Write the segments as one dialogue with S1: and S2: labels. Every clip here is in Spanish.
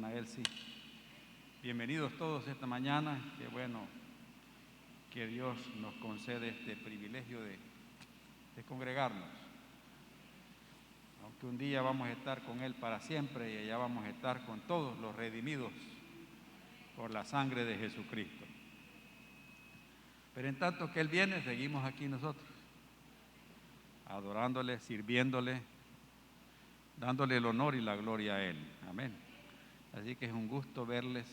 S1: hermana Elsie. Bienvenidos todos esta mañana. Qué bueno que Dios nos concede este privilegio de congregarnos. Aunque un día vamos a estar con Él para siempre y allá vamos a estar con todos los redimidos por la sangre de Jesucristo. Pero en tanto que Él viene, seguimos aquí nosotros, adorándole, sirviéndole, dándole el honor y la gloria a Él. Amén. Así que es un gusto verles,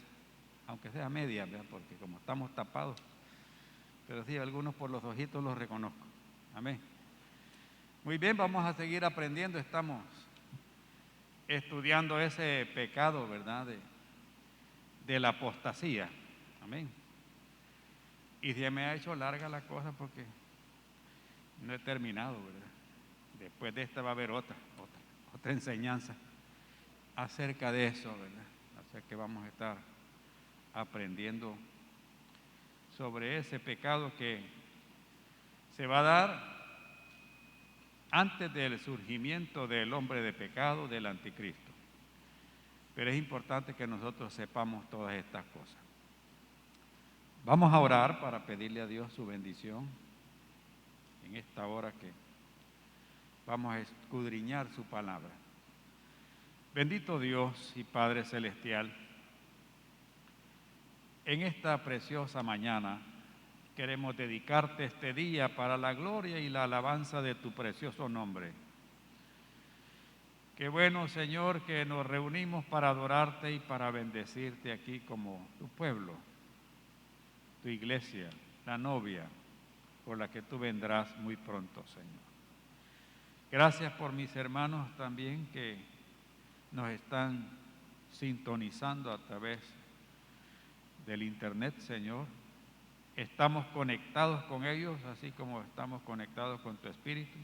S1: aunque sea media, ¿verdad? Porque como estamos tapados, pero sí, algunos por los ojitos los reconozco. Amén. Muy bien, vamos a seguir aprendiendo. Estamos estudiando ese pecado, ¿verdad? De la apostasía. Amén. Y se me ha hecho larga la cosa porque no he terminado, ¿verdad? Después de esta va a haber otra enseñanza acerca de eso, ¿verdad? O sea que vamos a estar aprendiendo sobre ese pecado que se va a dar antes del surgimiento del hombre de pecado, del anticristo. Pero es importante que nosotros sepamos todas estas cosas. Vamos a orar para pedirle a Dios su bendición en esta hora que vamos a escudriñar su palabra. Bendito Dios y Padre Celestial, en esta preciosa mañana queremos dedicarte este día para la gloria y la alabanza de tu precioso nombre. Qué bueno, Señor, que nos reunimos para adorarte y para bendecirte aquí como tu pueblo, tu iglesia, la novia por la que tú vendrás muy pronto, Señor. Gracias por mis hermanos también que nos están sintonizando a través del internet, Señor. Estamos conectados con ellos, así como estamos conectados con tu Espíritu.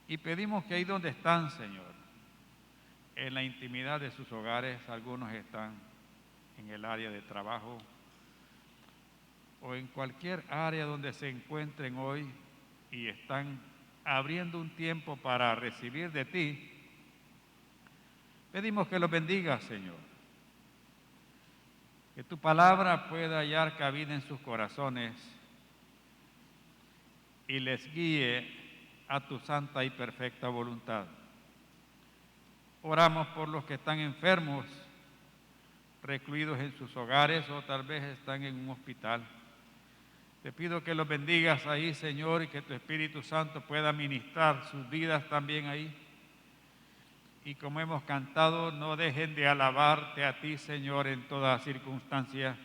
S1: Y pedimos que ahí donde están, Señor, en la intimidad de sus hogares, algunos están en el área de trabajo o en cualquier área donde se encuentren hoy y están abriendo un tiempo para recibir de ti, pedimos que los bendigas, Señor. Que tu palabra pueda hallar cabida en sus corazones y les guíe a tu santa y perfecta voluntad. Oramos por los que están enfermos, recluidos en sus hogares o tal vez están en un hospital. Te pido que los bendigas ahí, Señor, y que tu Espíritu Santo pueda ministrar sus vidas también ahí. Y como hemos cantado, no dejen de alabarte a ti, Señor, en toda circunstancia,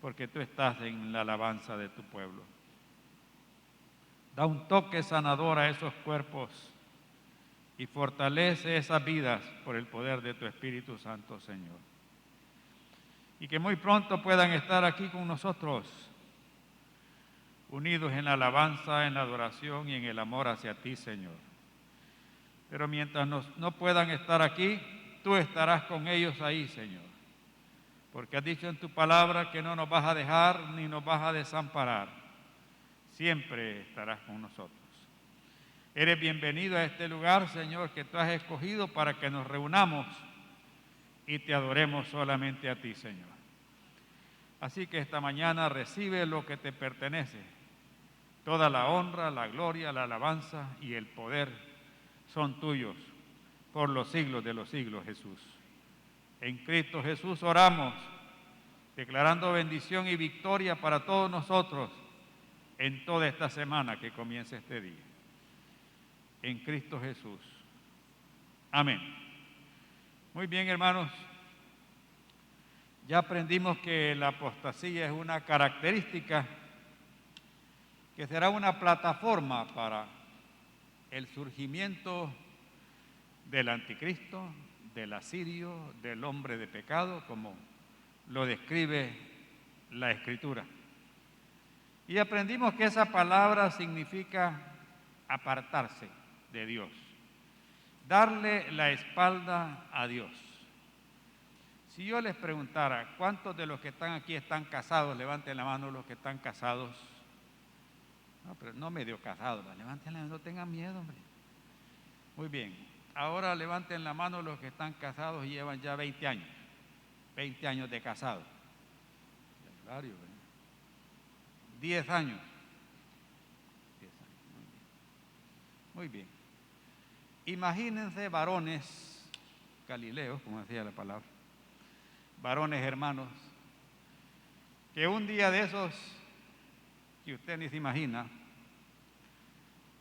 S1: porque tú estás en la alabanza de tu pueblo. Da un toque sanador a esos cuerpos y fortalece esas vidas por el poder de tu Espíritu Santo, Señor. Y que muy pronto puedan estar aquí con nosotros, unidos en la alabanza, en la adoración y en el amor hacia ti, Señor. Pero mientras no puedan estar aquí, tú estarás con ellos ahí, Señor. Porque has dicho en tu palabra que no nos vas a dejar ni nos vas a desamparar. Siempre estarás con nosotros. Eres bienvenido a este lugar, Señor, que tú has escogido para que nos reunamos y te adoremos solamente a ti, Señor. Así que esta mañana recibe lo que te pertenece. Toda la honra, la gloria, la alabanza y el poder son tuyos por los siglos de los siglos, Jesús. En Cristo Jesús oramos, declarando bendición y victoria para todos nosotros en toda esta semana que comienza este día. En Cristo Jesús. Amén. Muy bien, hermanos. Ya aprendimos que la apostasía es una característica que será una plataforma para el surgimiento del anticristo, del asirio, del hombre de pecado, como lo describe la Escritura. Y aprendimos que esa palabra significa apartarse de Dios, darle la espalda a Dios. Si yo les preguntara, ¿cuántos de los que están aquí están casados? Levanten la mano los que están casados. No, pero no medio casados, levanten la mano, no tengan miedo, hombre. Muy bien. Ahora levanten la mano los que están casados y llevan ya 20 años. 20 años de casado. 10 años. 10 años. Muy bien. Imagínense varones galileos, como decía la palabra, varones hermanos, que un día de esos, que usted ni se imagina,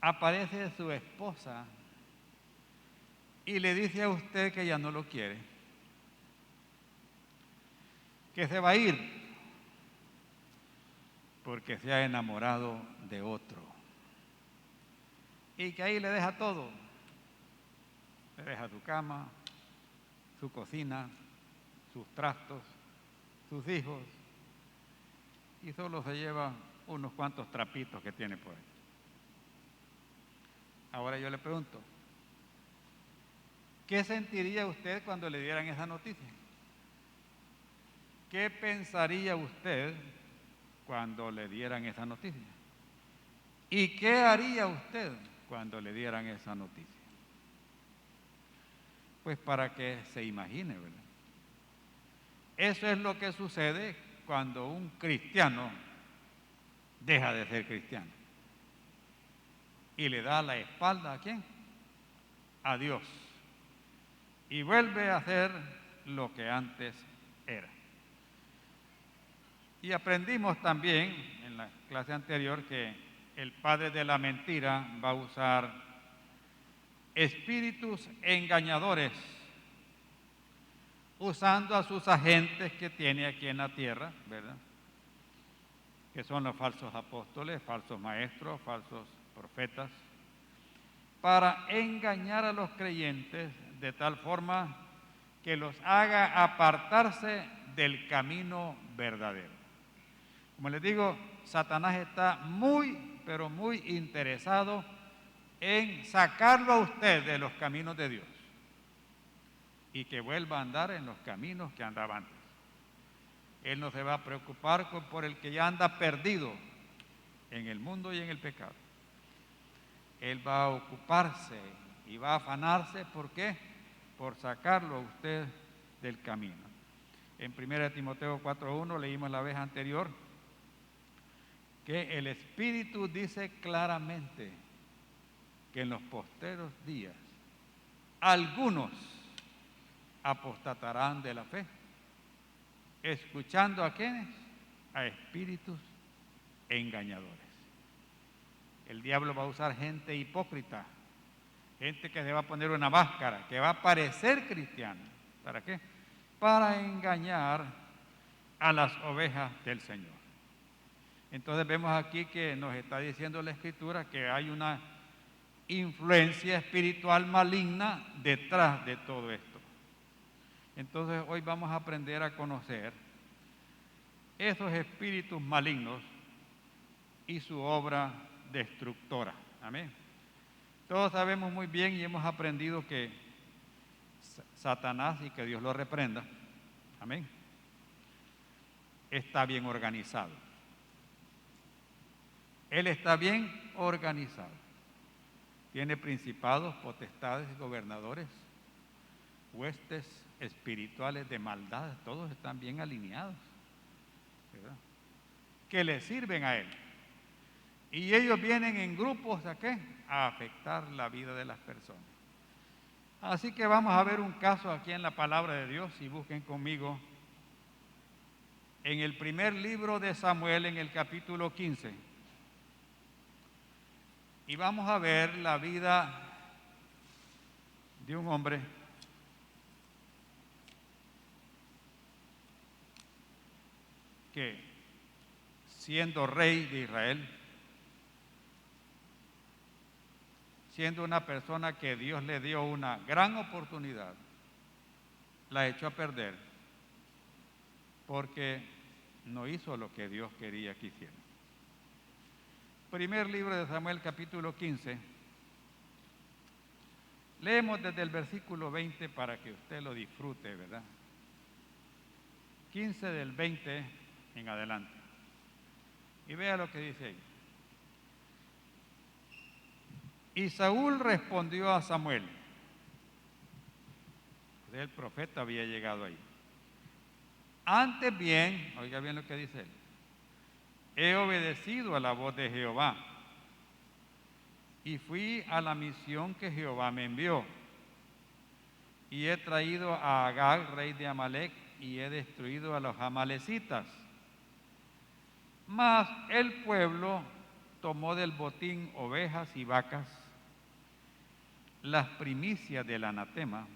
S1: aparece su esposa y le dice a usted que ya no lo quiere, que se va a ir porque se ha enamorado de otro y que ahí le deja todo, le deja su cama, su cocina, sus trastos, sus hijos y solo se lleva unos cuantos trapitos que tiene por ahí. Ahora yo le pregunto, ¿qué sentiría usted cuando le dieran esa noticia? ¿Qué pensaría usted cuando le dieran esa noticia? ¿Y qué haría usted cuando le dieran esa noticia? Pues para que se imagine, ¿verdad? Eso es lo que sucede cuando un cristiano deja de ser cristiano y le da la espalda ¿a quién? A Dios, y vuelve a hacer lo que antes era. Y aprendimos también en la clase anterior que el padre de la mentira va a usar espíritus engañadores, usando a sus agentes que tiene aquí en la tierra, ¿verdad? Que son los falsos apóstoles, falsos maestros, falsos profetas, para engañar a los creyentes de tal forma que los haga apartarse del camino verdadero. Como les digo, Satanás está muy, pero muy interesado en sacarlo a usted de los caminos de Dios y que vuelva a andar en los caminos que andaba antes. Él no se va a preocupar por el que ya anda perdido en el mundo y en el pecado. Él va a ocuparse y va a afanarse, ¿por qué? Por sacarlo a usted del camino. En 1 Timoteo 4:1 leímos la vez anterior que el Espíritu dice claramente que en los posteros días algunos apostatarán de la fe, escuchando a quienes, a espíritus engañadores. El diablo va a usar gente hipócrita, gente que se va a poner una máscara, que va a parecer cristiana. ¿Para qué? Para engañar a las ovejas del Señor. Entonces vemos aquí que nos está diciendo la Escritura que hay una influencia espiritual maligna detrás de todo esto. Entonces hoy vamos a aprender a conocer esos espíritus malignos y su obra destructora. Amén. Todos sabemos muy bien y hemos aprendido que Satanás, y que Dios lo reprenda, amén, está bien organizado. Él está bien organizado. Tiene principados, potestades, gobernadores, huestes espirituales de maldad, todos están bien alineados, ¿verdad? Que le sirven a él. Y ellos vienen en grupos ¿a qué? A afectar la vida de las personas. Así que vamos a ver un caso aquí en la palabra de Dios, y busquen conmigo en el primer libro de Samuel, en el capítulo 15. Y vamos a ver la vida de un hombre que, siendo rey de Israel, siendo una persona que Dios le dio una gran oportunidad, la echó a perder porque no hizo lo que Dios quería que hiciera. Primer libro de Samuel, capítulo 15. Leemos desde el versículo 20 para que usted lo disfrute, ¿verdad? 15 del 20 en adelante. Y vea lo que dice ahí. Y Saúl respondió a Samuel: Entonces el profeta había llegado ahí. Antes bien, oiga bien lo que dice él, he obedecido a la voz de Jehová y fui a la misión que Jehová me envió. Y he traído a Agag, rey de Amalec, y he destruido a los amalecitas. Mas el pueblo tomó del botín ovejas y vacas, las primicias del anatema,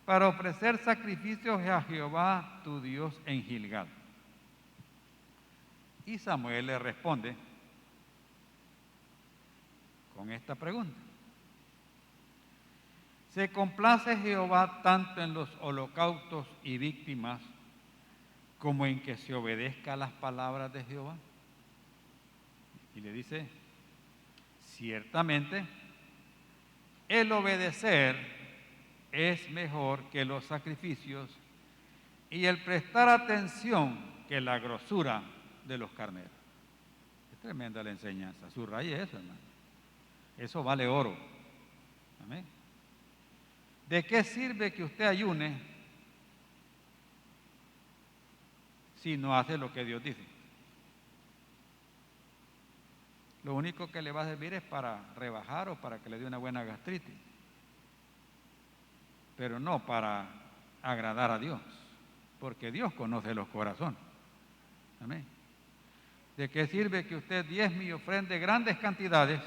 S1: para ofrecer sacrificios a Jehová tu Dios en Gilgal. Y Samuel le responde con esta pregunta: ¿se complace Jehová tanto en los holocaustos y víctimas como en que se obedezca a las palabras de Jehová? Y le dice, ciertamente, el obedecer es mejor que los sacrificios y el prestar atención que la grosura de los carneros. Es tremenda la enseñanza, subraye eso, hermano. Eso vale oro. Amén. ¿De qué sirve que usted ayune si no hace lo que Dios dice? Lo único que le va a servir es para rebajar o para que le dé una buena gastritis, pero no para agradar a Dios, porque Dios conoce los corazones. Amén. ¿De qué sirve que usted diezme y ofrende grandes cantidades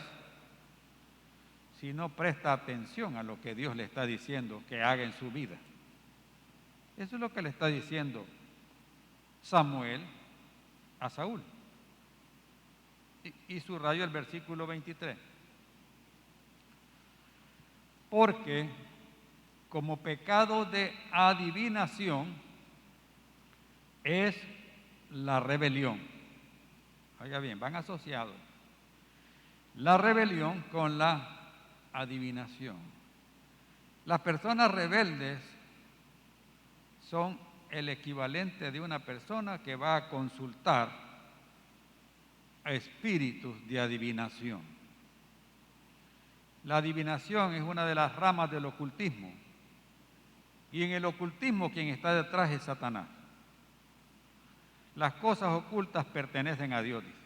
S1: si no presta atención a lo que Dios le está diciendo que haga en su vida? Eso es lo que le está diciendo Samuel a Saúl. Y subrayo el versículo 23. Porque como pecado de adivinación es la rebelión. Oiga bien, van asociados la rebelión con la adivinación. Las personas rebeldes son el equivalente de una persona que va a consultar a espíritus de adivinación. La adivinación es una de las ramas del ocultismo, y en el ocultismo quien está detrás es Satanás. Las cosas ocultas pertenecen a Dios, dice,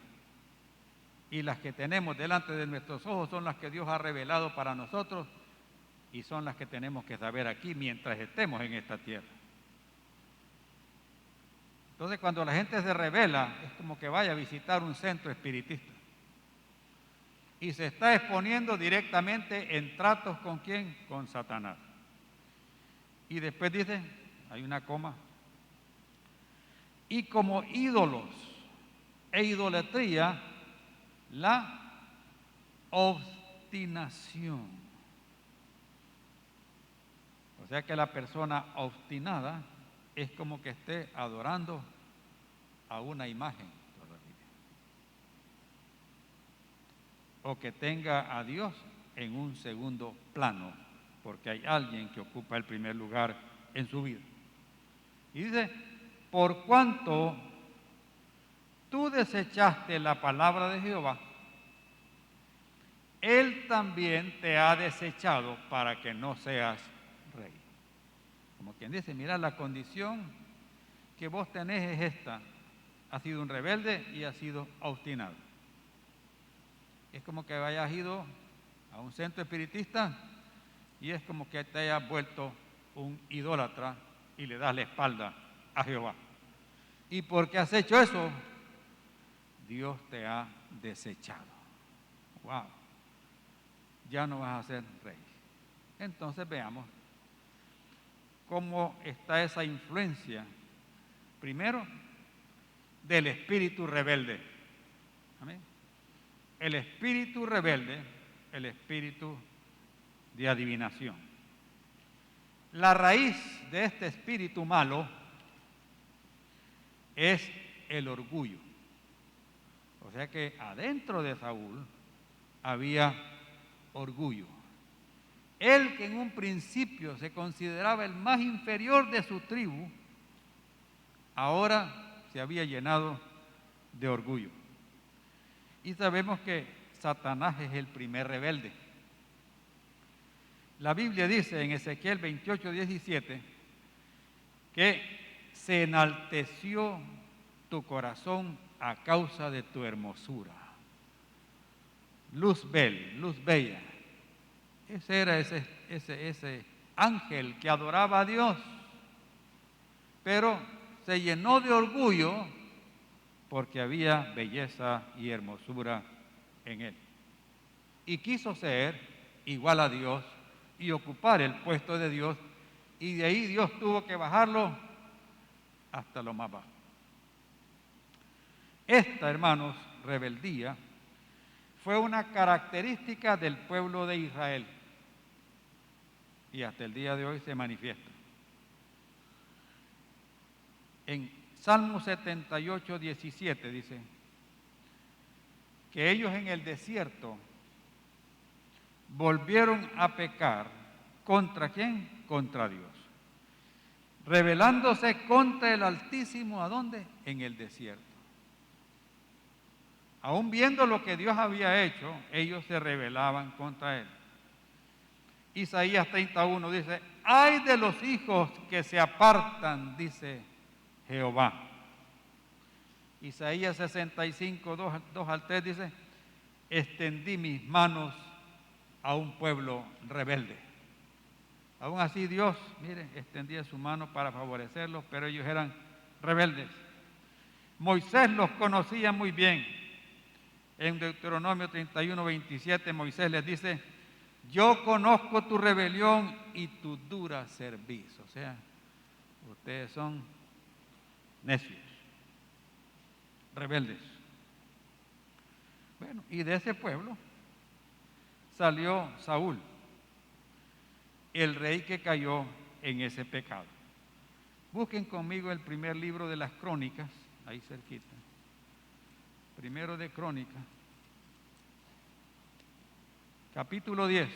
S1: y las que tenemos delante de nuestros ojos son las que Dios ha revelado para nosotros y son las que tenemos que saber aquí mientras estemos en esta tierra. Entonces, cuando la gente se revela, es como que vaya a visitar un centro espiritista y se está exponiendo directamente en tratos con ¿quién? Con Satanás. Y después dice, hay una coma, y como ídolos e idolatría, la obstinación. O sea que la persona obstinada es como que esté adorando a una imagen todavía, o que tenga a Dios en un segundo plano, porque hay alguien que ocupa el primer lugar en su vida. Y dice, por cuanto tú desechaste la palabra de Jehová, Él también te ha desechado para que no seas rey. Como quien dice, mira, la condición que vos tenés es esta: has sido un rebelde y has sido obstinado. Es como que hayas ido a un centro espiritista y es como que te hayas vuelto un idólatra y le das la espalda a Jehová. Y porque has hecho eso, Dios te ha desechado. Wow, ya no vas a ser rey. Entonces veamos cómo está esa influencia, primero, del espíritu rebelde. Amén. El espíritu rebelde, el espíritu de adivinación. La raíz de este espíritu malo es el orgullo. O sea que adentro de Saúl había orgullo. Él, que en un principio se consideraba el más inferior de su tribu, ahora se había llenado de orgullo. Y sabemos que Satanás es el primer rebelde. La Biblia dice en Ezequiel 28, 17, que se enalteció tu corazón a causa de tu hermosura. Luzbel, luz bella. Ese era ese ángel que adoraba a Dios, pero se llenó de orgullo porque había belleza y hermosura en él. Y quiso ser igual a Dios y ocupar el puesto de Dios, y de ahí Dios tuvo que bajarlo hasta lo más bajo. Esta, hermanos, rebeldía fue una característica del pueblo de Israel y hasta el día de hoy se manifiesta. En Salmo 78, 17 dice que ellos en el desierto volvieron a pecar. ¿Contra quién? Contra Dios. Rebelándose contra el Altísimo, ¿a dónde? En el desierto. Aún viendo lo que Dios había hecho, ellos se rebelaban contra Él. Isaías 31 dice, ay de los hijos que se apartan, dice Jehová. Isaías 65, 2 al 3 dice, extendí mis manos a un pueblo rebelde. Aún así Dios, mire, extendía su mano para favorecerlos, pero ellos eran rebeldes. Moisés los conocía muy bien. En Deuteronomio 31, 27, Moisés les dice, yo conozco tu rebelión y tu dura cerviz. O sea, ustedes son necios, rebeldes. Bueno, y de ese pueblo salió Saúl, el rey que cayó en ese pecado. Busquen conmigo el primer libro de las Crónicas, ahí cerquita. Primero de Crónicas, capítulo 10.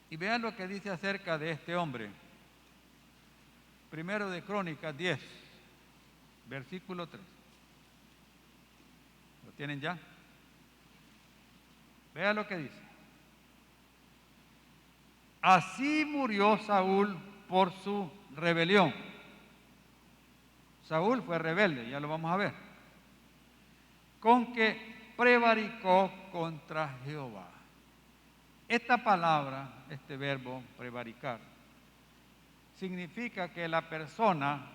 S1: Y vean lo que dice acerca de este hombre. Primero de Crónicas 10, versículo 3. ¿Lo tienen ya? Vean lo que dice. Así murió Saúl por su rebelión. Saúl fue rebelde, ya lo vamos a ver. Con que prevaricó contra Jehová. Esta palabra, este verbo, prevaricar, significa que la persona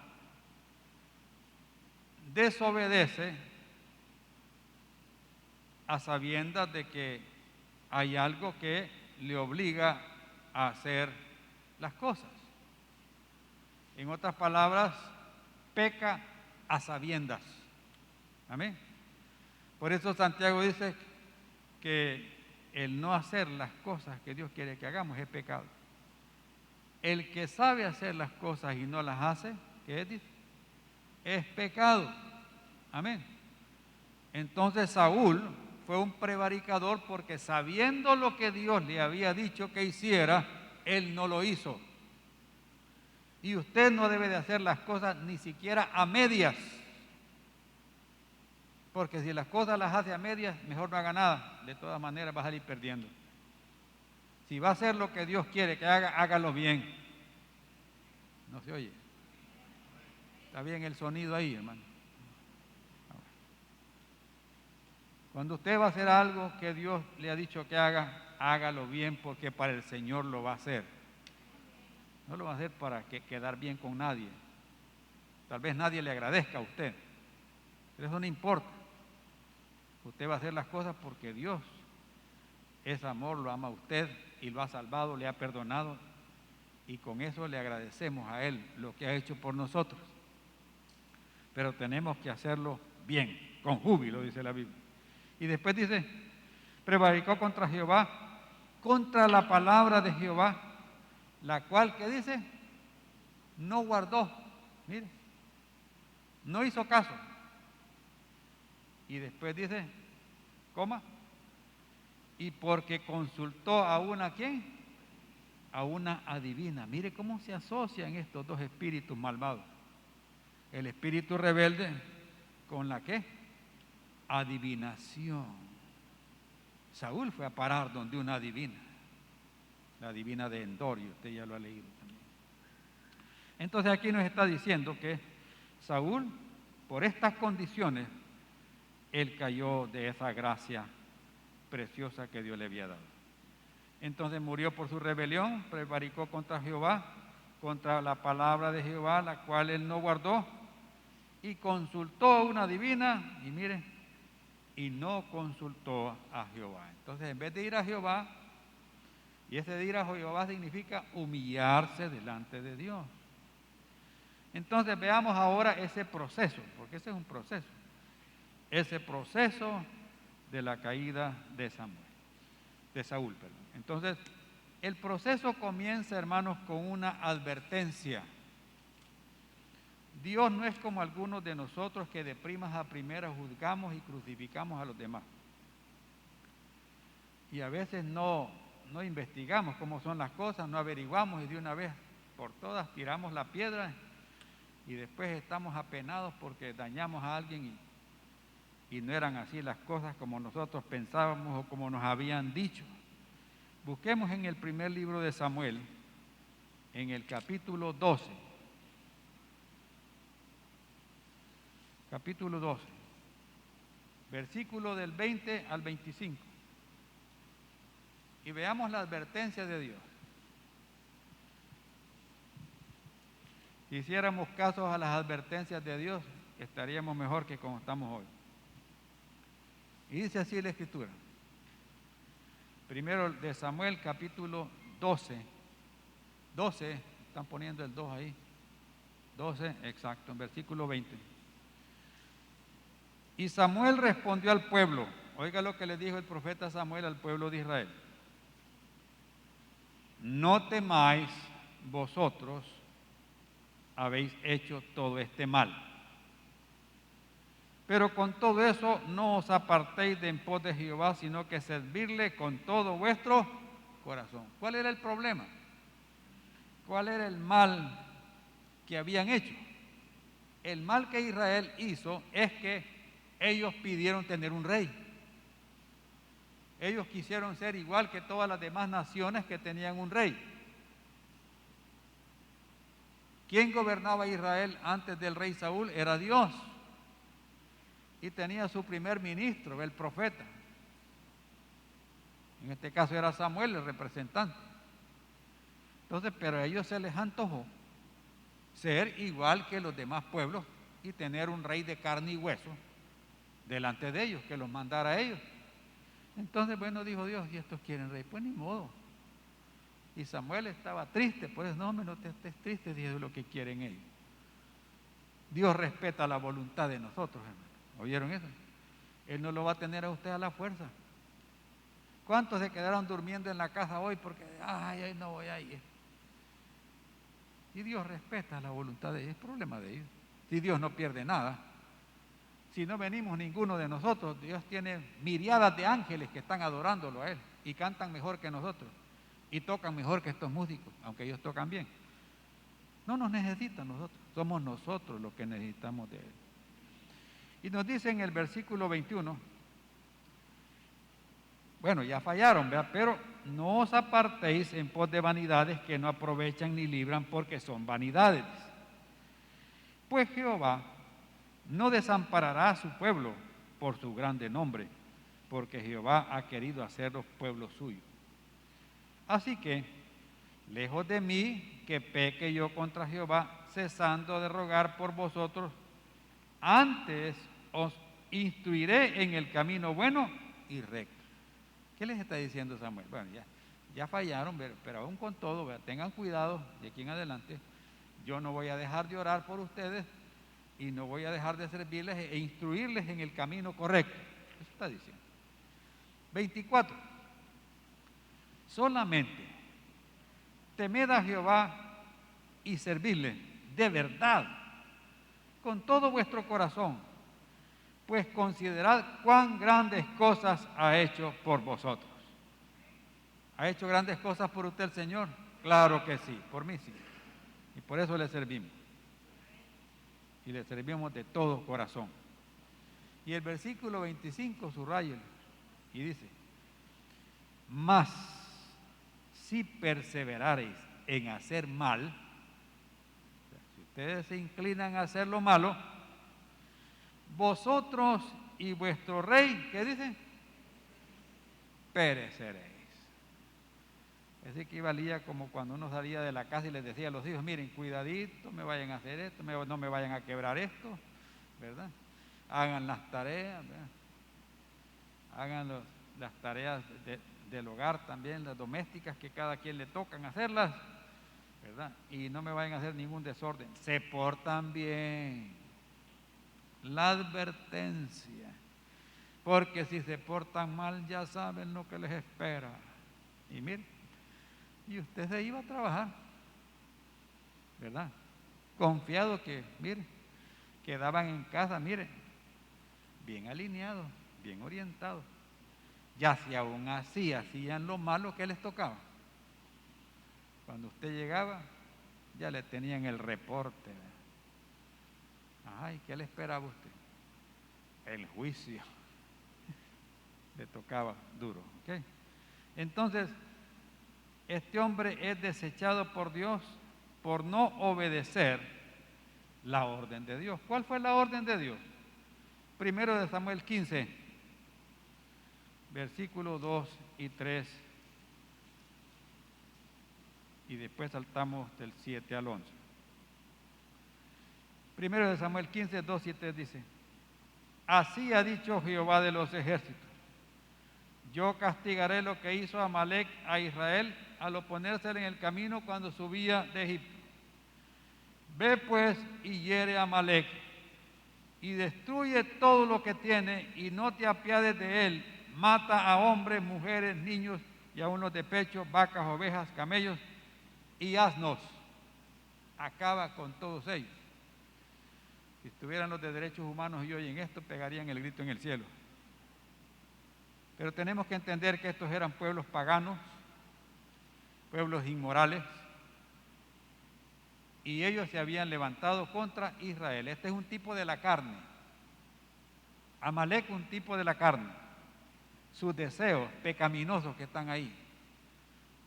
S1: desobedece a sabiendas de que hay algo que le obliga a hacer las cosas. En otras palabras, peca a sabiendas. Amén. Por eso Santiago dice que el no hacer las cosas que Dios quiere que hagamos es pecado. El que sabe hacer las cosas y no las hace, ¿qué es? Es pecado. Amén. Entonces Saúl fue un prevaricador porque sabiendo lo que Dios le había dicho que hiciera, él no lo hizo. Y usted no debe de hacer las cosas ni siquiera a medias. Porque si las cosas las hace a medias, mejor no haga nada. De todas maneras va a salir perdiendo. Si va a hacer lo que Dios quiere que haga, hágalo bien. No se oye. Está bien el sonido ahí, hermano. Cuando usted va a hacer algo que Dios le ha dicho que haga, hágalo bien porque para el Señor lo va a hacer. No lo va a hacer para quedar bien con nadie. Tal vez nadie le agradezca a usted, pero eso no importa. Usted va a hacer las cosas porque Dios es amor, lo ama a usted y lo ha salvado, le ha perdonado y con eso le agradecemos a Él lo que ha hecho por nosotros. Pero tenemos que hacerlo bien, con júbilo, dice la Biblia. Y después dice, prevaricó contra Jehová, contra la palabra de Jehová, la cual, ¿qué dice? No guardó, mire, no hizo caso. Y después dice, coma, y porque consultó a una, ¿quién? A una adivina. Mire cómo se asocian estos dos espíritus malvados. El espíritu rebelde con la ¿qué? Adivinación. Saúl fue a parar donde una adivina, la adivina de Endor, y usted ya lo ha leído también. Entonces aquí nos está diciendo que Saúl, por estas condiciones, él cayó de esa gracia preciosa que Dios le había dado. Entonces murió por su rebelión, prevaricó contra Jehová, contra la palabra de Jehová, la cual él no guardó, y consultó a una divina, y miren, y no consultó a Jehová. Entonces, en vez de ir a Jehová, y ese de ir a Jehová significa humillarse delante de Dios. Entonces, veamos ahora ese proceso, porque ese es un proceso, ese proceso de la caída de Saúl, perdón. Entonces, el proceso comienza, hermanos, con una advertencia. Dios no es como algunos de nosotros que de primas a primeras juzgamos y crucificamos a los demás. Y a veces no investigamos cómo son las cosas, no averiguamos y de una vez por todas tiramos la piedra y después estamos apenados porque dañamos a alguien y no eran así las cosas como nosotros pensábamos o como nos habían dicho. Busquemos en el primer libro de Samuel, en el capítulo 12. Capítulo 12, versículo del 20 al 25. Y veamos la advertencia de Dios. Si hiciéramos caso a las advertencias de Dios, estaríamos mejor que como estamos hoy. Y dice así la Escritura. Primero de Samuel, capítulo 12. 12, están poniendo el 2 ahí. 12, exacto, en versículo 20. Y Samuel respondió al pueblo. Oiga lo que le dijo el profeta Samuel al pueblo de Israel. No temáis, vosotros habéis hecho todo este mal. Pero con todo eso no os apartéis de en pos de Jehová, sino que servirle con todo vuestro corazón. ¿Cuál era el problema? ¿Cuál era el mal que habían hecho? El mal que Israel hizo es que ellos pidieron tener un rey. Ellos quisieron ser igual que todas las demás naciones que tenían un rey. ¿Quién gobernaba Israel antes del rey Saúl? Era Dios. Y tenía su primer ministro, el profeta. En este caso era Samuel, el representante. Entonces, pero a ellos se les antojó ser igual que los demás pueblos y tener un rey de carne y hueso delante de ellos, que los mandara a ellos. Entonces, bueno, dijo Dios, ¿y estos quieren rey? Pues ni modo. Y Samuel estaba triste, pues no te estés triste, dice lo que quieren ellos. Dios respeta la voluntad de nosotros, hermano. ¿Oyeron eso? Él no lo va a tener a usted a la fuerza. ¿Cuántos se quedaron durmiendo en la casa hoy porque, ay, no voy a ir? Y Dios respeta la voluntad de ellos, es problema de ellos. Si Dios no pierde nada. Si no venimos ninguno de nosotros, Dios tiene miriadas de ángeles que están adorándolo a Él y cantan mejor que nosotros y tocan mejor que estos músicos, aunque ellos tocan bien. No nos necesitan nosotros, somos nosotros los que necesitamos de Él. Y nos dice en el versículo 21, bueno, ya fallaron, ¿verdad? Pero no os apartéis en pos de vanidades que no aprovechan ni libran, porque son vanidades. Pues Jehová no desamparará a su pueblo por su grande nombre, porque Jehová ha querido hacerlos pueblo suyo. Así que, lejos de mí que peque yo contra Jehová, cesando de rogar por vosotros, antes os instruiré en el camino bueno y recto. ¿Qué les está diciendo Samuel? Bueno, ya fallaron, pero aún con todo, tengan cuidado de aquí en adelante. Yo no voy a dejar de orar por ustedes y no voy a dejar de servirles e instruirles en el camino correcto. Eso está diciendo. 24. Solamente temed a Jehová y servidle de verdad, con todo vuestro corazón, pues considerad cuán grandes cosas ha hecho por vosotros. ¿Ha hecho grandes cosas por usted el Señor? Claro que sí, por mí sí. Y por eso le servimos. Y le servimos de todo corazón. Y el versículo 25, subrayelo, y dice, Mas si perseverareis en hacer mal, si ustedes se inclinan a hacer lo malo, vosotros y vuestro rey, ¿qué dice? Pereceréis. Es equivalía como cuando uno salía de la casa y les decía a los hijos, miren, cuidadito, me vayan a hacer esto, no me vayan a quebrar esto, ¿verdad? Hagan las tareas, ¿verdad? Hagan las tareas del hogar también, las domésticas que cada quien le tocan hacerlas, ¿verdad? Y no me vayan a hacer ningún desorden. Se portan bien. La advertencia. Porque si se portan mal ya saben lo que les espera. Y miren, y usted se iba a trabajar, ¿verdad? Confiado que, mire, quedaban en casa, mire, bien alineados, bien orientados. Ya si aún así hacían lo malo que les tocaba, cuando usted llegaba, ya le tenían el reporte. Ay, ¿qué le esperaba a usted? El juicio. Le tocaba duro, ¿ok? Entonces, este hombre es desechado por Dios por no obedecer la orden de Dios. ¿Cuál fue la orden de Dios? Primero de Samuel 15, versículos 2 y 3, y después saltamos del 7 al 11. Primero de Samuel 15, 2 y 3 dice: así ha dicho Jehová de los ejércitos: yo castigaré lo que hizo Amalec a Israel al oponérsele en el camino cuando subía de Egipto. Ve pues y hiere a Amalec y destruye todo lo que tiene y no te apiades de él. Mata a hombres, mujeres, niños y aun los de pecho, vacas, ovejas, camellos y asnos. Acaba con todos ellos. Si estuvieran los de derechos humanos y oyen esto, pegarían el grito en el cielo. Pero tenemos que entender que estos eran pueblos paganos, pueblos inmorales, y ellos se habían levantado contra Israel. Este es un tipo de la carne. Amalec, un tipo de la carne. Sus deseos pecaminosos que están ahí.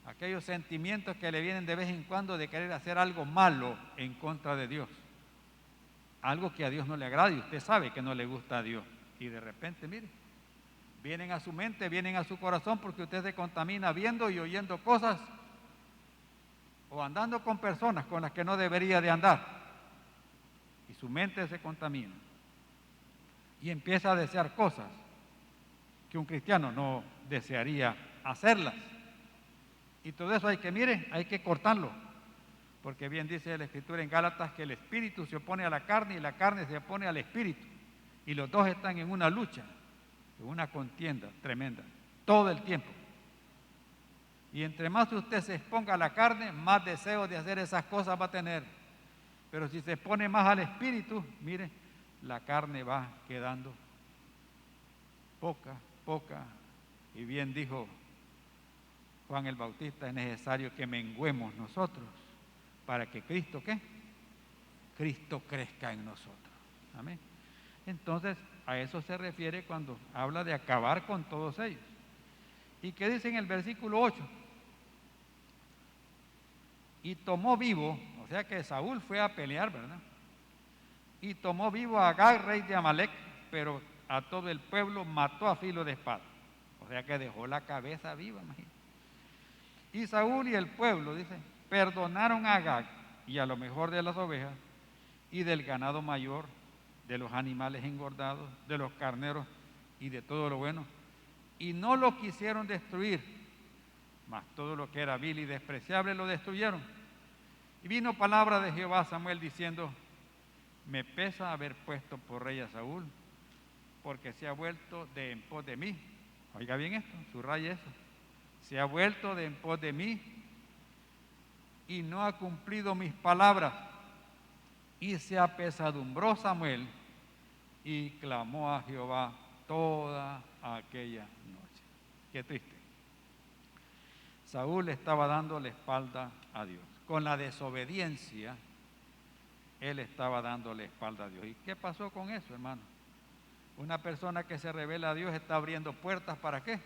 S1: Aquellos sentimientos que le vienen de vez en cuando de querer hacer algo malo en contra de Dios. Algo que a Dios no le agrada y usted sabe que no le gusta a Dios. Y de repente, mire, vienen a su mente, vienen a su corazón porque usted se contamina viendo y oyendo cosas o andando con personas con las que no debería de andar. Y su mente se contamina. Y empieza a desear cosas que un cristiano no desearía hacerlas. Y todo eso hay que cortarlo. Porque bien dice la Escritura en Gálatas que el espíritu se opone a la carne y la carne se opone al espíritu. Y los dos están en una lucha, en una contienda tremenda, todo el tiempo. Y entre más usted se exponga a la carne, más deseo de hacer esas cosas va a tener. Pero si se expone más al espíritu, mire, la carne va quedando poca. Y bien dijo Juan el Bautista, es necesario que menguemos nosotros para que Cristo, ¿qué? Cristo crezca en nosotros. Amén. Entonces, a eso se refiere cuando habla de acabar con todos ellos. ¿Y qué dice en el versículo 8? Y tomó vivo, o sea que Saúl fue a pelear, ¿verdad? Y tomó vivo a Agag, rey de Amalec, pero a todo el pueblo mató a filo de espada. O sea que dejó la cabeza viva, imagínate. Y Saúl y el pueblo, dice, perdonaron a Agag y a lo mejor de las ovejas y del ganado mayor, de los animales engordados, de los carneros y de todo lo bueno, y no lo quisieron destruir, mas todo lo que era vil y despreciable lo destruyeron. Y vino palabra de Jehová a Samuel diciendo: me pesa haber puesto por rey a Saúl, porque se ha vuelto de en pos de mí. Oiga bien esto, subraya eso. Se ha vuelto de en pos de mí y no ha cumplido mis palabras. Y se apesadumbró Samuel y clamó a Jehová toda aquella noche. Qué triste. Saúl estaba dando la espalda a Dios. Con la desobediencia, él estaba dando la espalda a Dios. ¿Y qué pasó con eso, hermano? Una persona que se revela a Dios está abriendo puertas, ¿para qué?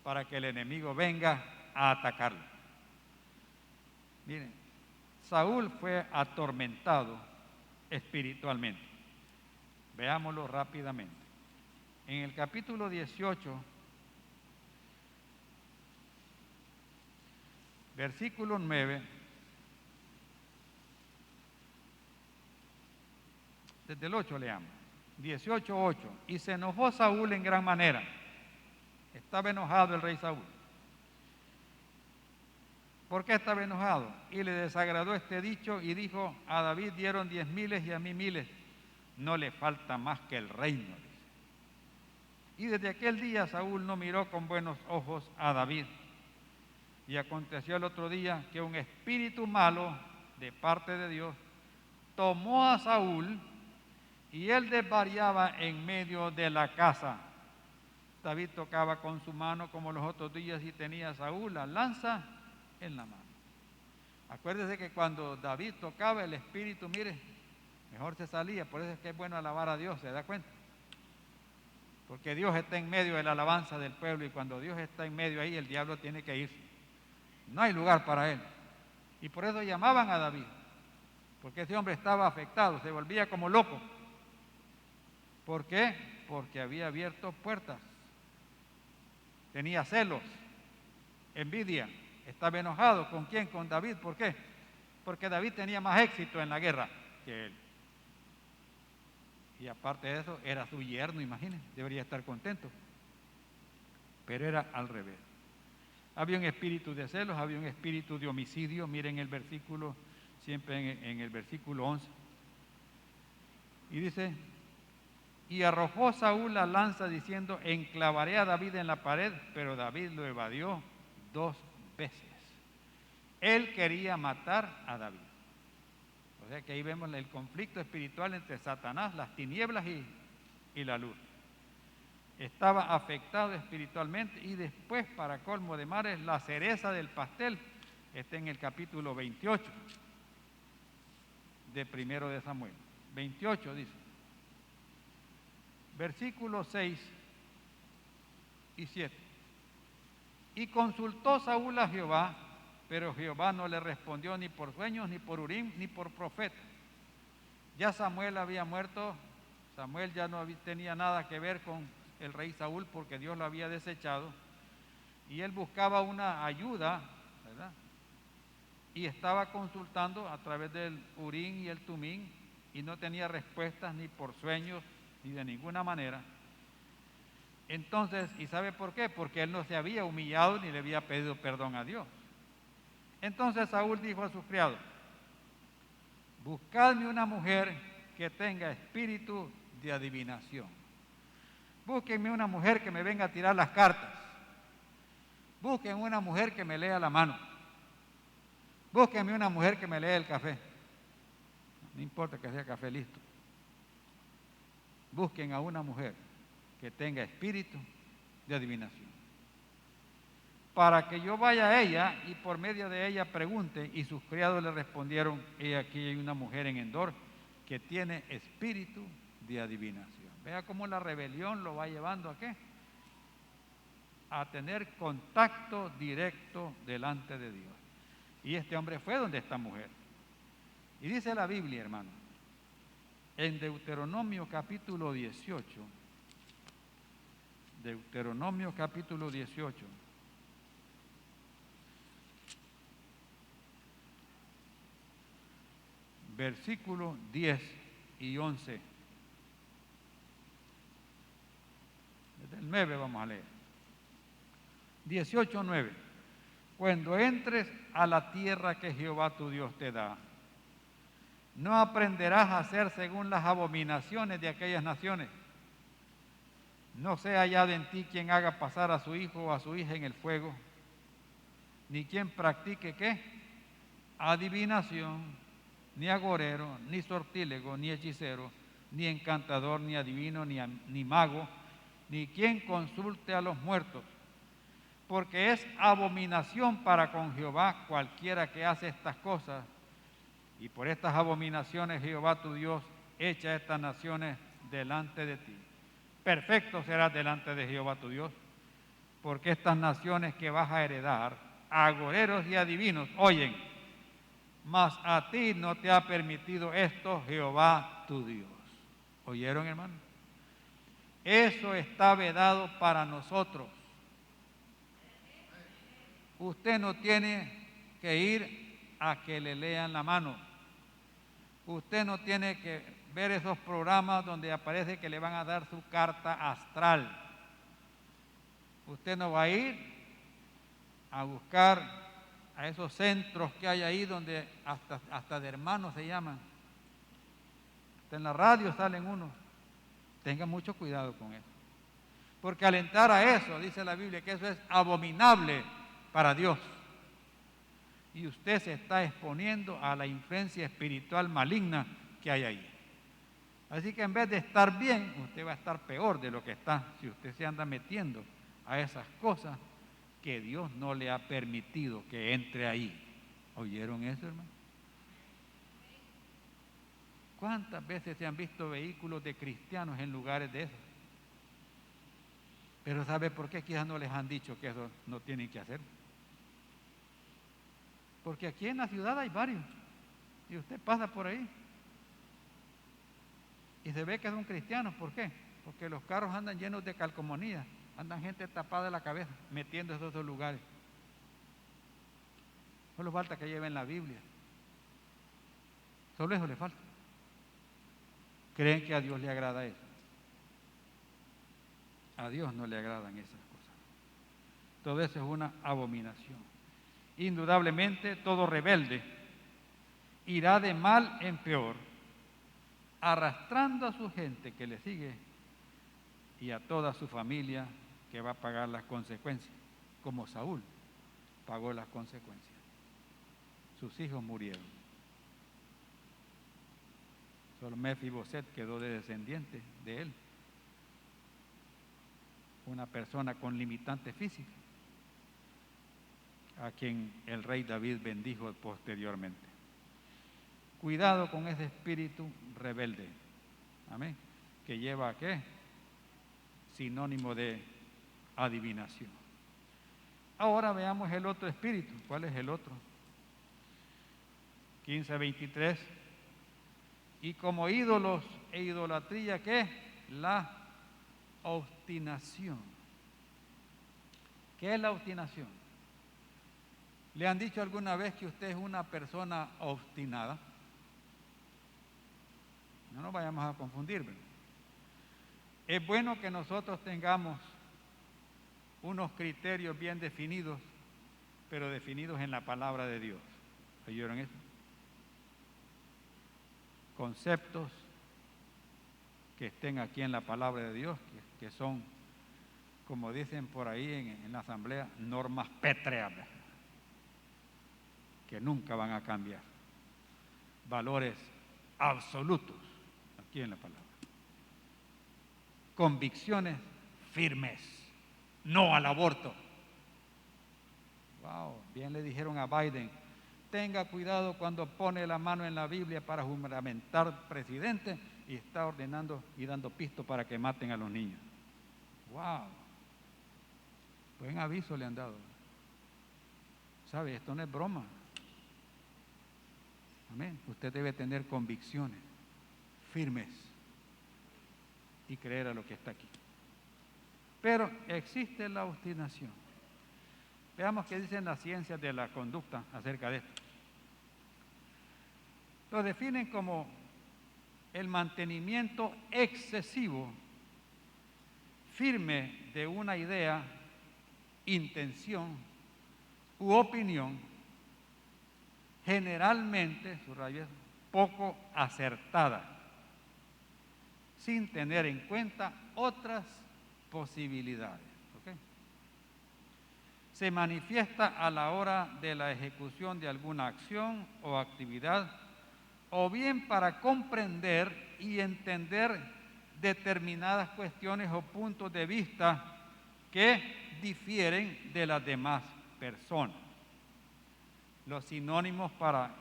S1: para que el enemigo venga a atacarlo. Miren, Saúl fue atormentado espiritualmente. Veámoslo rápidamente. En el capítulo 18, versículo 9, desde el 8 leamos, 18:8, y se enojó Saúl en gran manera. Estaba enojado el rey Saúl. ¿Por qué estaba enojado? Y le desagradó este dicho y dijo: a David dieron 10,000 y a mí 1,000, no le falta más que el reino. Y desde aquel día Saúl no miró con buenos ojos a David. Y aconteció el otro día que un espíritu malo de parte de Dios tomó a Saúl y él desvariaba en medio de la casa. David tocaba con su mano como los otros días y tenía a Saúl la lanza en la mano. Acuérdese que cuando David tocaba el espíritu, mire, mejor se salía. Por eso es que es bueno alabar a Dios, ¿se da cuenta? Porque Dios está en medio de la alabanza del pueblo, y cuando Dios está en medio ahí, el diablo tiene que irse. No hay lugar para él. Y por eso llamaban a David, porque ese hombre estaba afectado, se volvía como loco. ¿Por qué? Porque había abierto puertas. Tenía celos, envidia, estaba enojado. ¿Con quién? Con David. ¿Por qué? Porque David tenía más éxito en la guerra que él. Y aparte de eso, era su yerno, imagínense, debería estar contento. Pero era al revés. Había un espíritu de celos, había un espíritu de homicidio. Miren el versículo, siempre en el versículo 11. Y dice: y arrojó Saúl la lanza diciendo: enclavaré a David en la pared, pero David lo evadió 2 veces. Él quería matar a David. O sea que ahí vemos el conflicto espiritual entre Satanás, las tinieblas y la luz. Estaba afectado espiritualmente, y después, para colmo de males, la cereza del pastel está en el capítulo 28 de Primero de Samuel. 28 dice, versículos 6 y 7. Y consultó Saúl a Jehová, pero Jehová no le respondió ni por sueños, ni por Urim, ni por profeta. Ya Samuel había muerto. Samuel ya no tenía nada que ver con el rey Saúl, porque Dios lo había desechado, y él buscaba una ayuda, ¿verdad? Y estaba consultando a través del Urim y el Tumim, y no tenía respuestas ni por sueños, ni de ninguna manera. Entonces, ¿y sabe por qué? Porque él no se había humillado ni le había pedido perdón a Dios. Entonces Saúl dijo a sus criados: buscadme una mujer que tenga espíritu de adivinación. Búsquenme una mujer que me venga a tirar las cartas. Busquen una mujer que me lea la mano. Búsquenme una mujer que me lea el café. No importa que sea café listo. Busquen a una mujer que tenga espíritu de adivinación, para que yo vaya a ella y por medio de ella pregunte. Y sus criados le respondieron: he aquí hay una mujer en Endor que tiene espíritu de adivinación. Vea cómo la rebelión lo va llevando ¿a qué? A tener contacto directo delante de Dios. Y este hombre fue donde esta mujer. Y dice la Biblia, hermano, en Deuteronomio capítulo 18, Deuteronomio capítulo 18, versículos 10 y 11. Desde el 9 vamos a leer. 18:9. Cuando entres a la tierra que Jehová tu Dios te da, no aprenderás a hacer según las abominaciones de aquellas naciones. No sea hallado en ti quien haga pasar a su hijo o a su hija en el fuego, ni quien practique ¿qué? Adivinación, ni agorero, ni sortílego, ni hechicero, ni encantador, ni adivino, ni mago, ni quien consulte a los muertos, porque es abominación para con Jehová cualquiera que hace estas cosas, y por estas abominaciones Jehová tu Dios echa estas naciones delante de ti. Perfecto serás delante de Jehová tu Dios, porque estas naciones que vas a heredar, agoreros y adivinos, oyen, mas a ti no te ha permitido esto Jehová tu Dios. ¿Oyeron, hermano? Eso está vedado para nosotros. Usted no tiene que ir a que le lean la mano. Usted no tiene que ver esos programas donde aparece que le van a dar su carta astral. Usted no va a ir a buscar a esos centros que hay ahí donde hasta de hermanos se llaman. Hasta en la radio salen unos. Tenga mucho cuidado con eso. Porque al entrar a eso, dice la Biblia, que eso es abominable para Dios. Y usted se está exponiendo a la influencia espiritual maligna que hay ahí. Así que en vez de estar bien, usted va a estar peor de lo que está si usted se anda metiendo a esas cosas que Dios no le ha permitido que entre ahí. ¿Oyeron eso, hermano? ¿Cuántas veces se han visto vehículos de cristianos en lugares de esos? Pero ¿sabe por qué quizás no les han dicho que eso no tienen que hacer? Porque aquí en la ciudad hay varios. Y usted pasa por ahí. Y se ve que son cristianos. ¿Por qué? Porque los carros andan llenos de calcomanías. Andan gente tapada de la cabeza, metiendo esos dos lugares. Solo falta que lleven la Biblia. Solo eso le falta. ¿Creen que a Dios le agrada eso? A Dios no le agradan esas cosas. Todo eso es una abominación. Indudablemente todo rebelde irá de mal en peor, arrastrando a su gente que le sigue y a toda su familia que va a pagar las consecuencias, como Saúl pagó las consecuencias. Sus hijos murieron. Solo Mefiboset quedó de descendiente de él. Una persona con limitante física, a quien el rey David bendijo posteriormente. Cuidado con ese espíritu rebelde. Amén. Que lleva a ¿qué? Sinónimo de adivinación. Ahora veamos el otro espíritu. ¿Cuál es el otro? 15:23. Y como ídolos e idolatría, ¿qué? La obstinación. ¿Qué es la obstinación? ¿Le han dicho alguna vez que usted es una persona obstinada? No nos vayamos a confundir. Es bueno que nosotros tengamos unos criterios bien definidos, pero definidos en la palabra de Dios. ¿Oyeron eso? Conceptos que estén aquí en la palabra de Dios, que son, como dicen por ahí en la asamblea, normas pétreas, que nunca van a cambiar. Valores absolutos aquí en la palabra. Convicciones firmes, no al aborto. Wow, bien le dijeron a Biden, tenga cuidado cuando pone la mano en la Biblia para juramentar presidente y está ordenando y dando pisto para que maten a los niños. Wow, buen aviso le han dado. ¿Sabe? Esto no es broma. Amén. Usted debe tener convicciones firmes y creer a lo que está aquí. Pero existe la obstinación. Veamos qué dicen las ciencias de la conducta acerca de esto. Lo definen como el mantenimiento excesivo, firme de una idea, intención u opinión, generalmente, subrayo, poco acertada, sin tener en cuenta otras posibilidades. ¿Okay? Se manifiesta a la hora de la ejecución de alguna acción o actividad, o bien para comprender y entender determinadas cuestiones o puntos de vista que difieren de las demás personas. Los sinónimos para